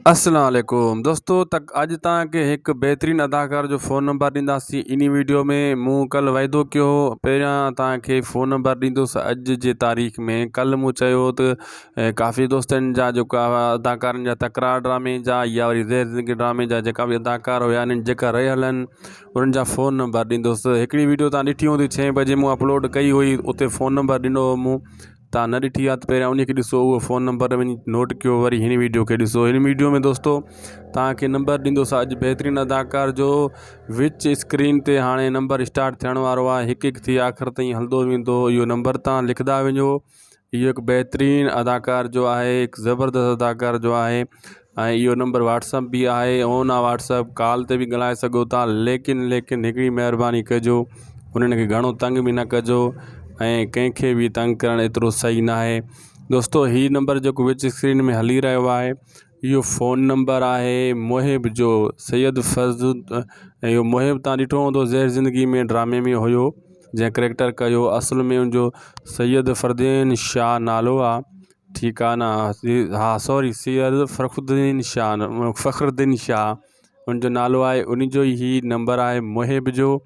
अस्सलाम वालेकुम दोस्तों तक अज तव्हांखे एक बेहतरीन अदाकार जो फ़ोन नंबर ॾींदासीं। इन वीडियो में मूं कल वाइदो कियो पहिरियां तव्हांखे फ़ोन नंबर ॾींदुसि अॼु जे तारीख़ में। कल मूं चयो त काफ़ी दोस्तनि जा जेका अदाकारनि जा तकरार ड्रामे जा या वरी ज़ेर ज़िंदगी ड्रामे जा जेका बि अदाकार हुया आहिनि जेका रहियल आहिनि उन्हनि जा फ़ोन नंबर ॾींदुसि। हिकिड़ी वीडियो तव्हां ॾिठी हूंदी 6 बजे मूं अपलोड कई हुई, उते फ़ोन नंबर ॾिनो हो मूं। तव्हां न ॾिठी आहे त पहिरियां उनखे ॾिसो, उहो फ़ोन नंबर वञी नोट कयो, वरी हिन वीडियो खे ॾिसो। हिन वीडियो में दोस्तों तव्हांखे नंबर ॾींदुसि अॼु बेहतरीन अदाकार जो विच स्क्रीन ते हाणे नंबर स्टार्ट थियण वारो आहे, हिकु हिकु थी आख़िर ताईं हलंदो वेंदो। इहो नंबर तव्हां लिखंदा वञो। इहो हिकु बेहतरीन अदाकार जो आहे, हिकु ज़बरदस्त अदाकार जो आहे ऐं इहो नंबर व्हाट्सअप बि आहे, ऑन आहे व्हाट्सअप, कॉल ते बि ॻाल्हाए सघो था। लेकिन हिकिड़ी महिरबानी कजो, उन्हनि खे घणो तंग बि न कजो ऐं कंहिंखे बि तंग करणु एतिरो सही न आहे। दोस्तों हीउ नंबर जेको विच स्क्रीन में हली रहियो आहे इहो फ़ोन नंबर आहे मुहिब जो, सैयद फज़ल। इहो मुहिब तव्हां ॾिठो हूंदो ज़ेर ज़िंदगी में ड्रामे में हुयो जंहिं करेक्टर कयो, असल में उनजो सैयद फ़रदीन शाह नालो आहे, ठीकु आहे न। हा सॉरी, सैयद फ़खरुद्दीन शाह उनजो नालो आहे, उनजो ई नंबर आहे मुहिब जो।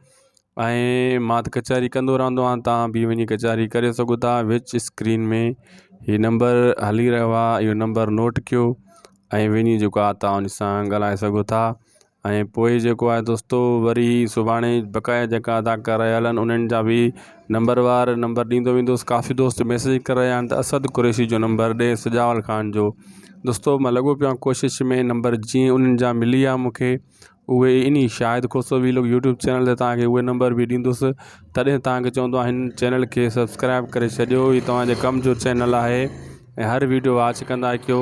ऐं मां त कचहरी कंदो रहंदो आहियां, तव्हां बि वञी कचहरी करे सघो था। विच स्क्रीन में हीउ नंबर हली रहियो आहे, इहो नंबर नोट कयो ऐं वञी जेको आहे तव्हां उन सां ॻाल्हाए सघो था। ऐं पोइ जेको आहे दोस्तों वरी सुभाणे बक़ाया जेका अदाकार रहियल आहिनि उन्हनि जा बि नंबरवार नंबर ॾींदो वेंदुसि। काफ़ी दोस्त मैसेज करे रहिया आहिनि त असद कुरैशी जो नंबर ॾे, सजावल ख़ान जो। दोस्तों मां लॻो पियो आहे कोशिश में, नंबर जीअं उन्हनि जा मिली विया मूंखे उहे इन शाहिद खोसो वीलॉग यूट्यूब चैनल ते तव्हांखे उहे नंबर बि ॾींदुसि। तॾहिं तव्हांखे चवंदो आहे हिन चैनल खे सब्सक्राइब करे छॾियो, हीउ तव्हांजे कम जो चैनल आहे ऐं हर वीडियो वॉच कंदा कयो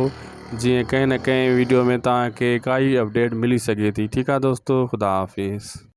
जीअं कंहिं न कंहिं वीडियो में तव्हांखे काई अपडेट मिली सघे थी। ठीकु आहे दोस्तों, ख़ुदा हाफ़िज़।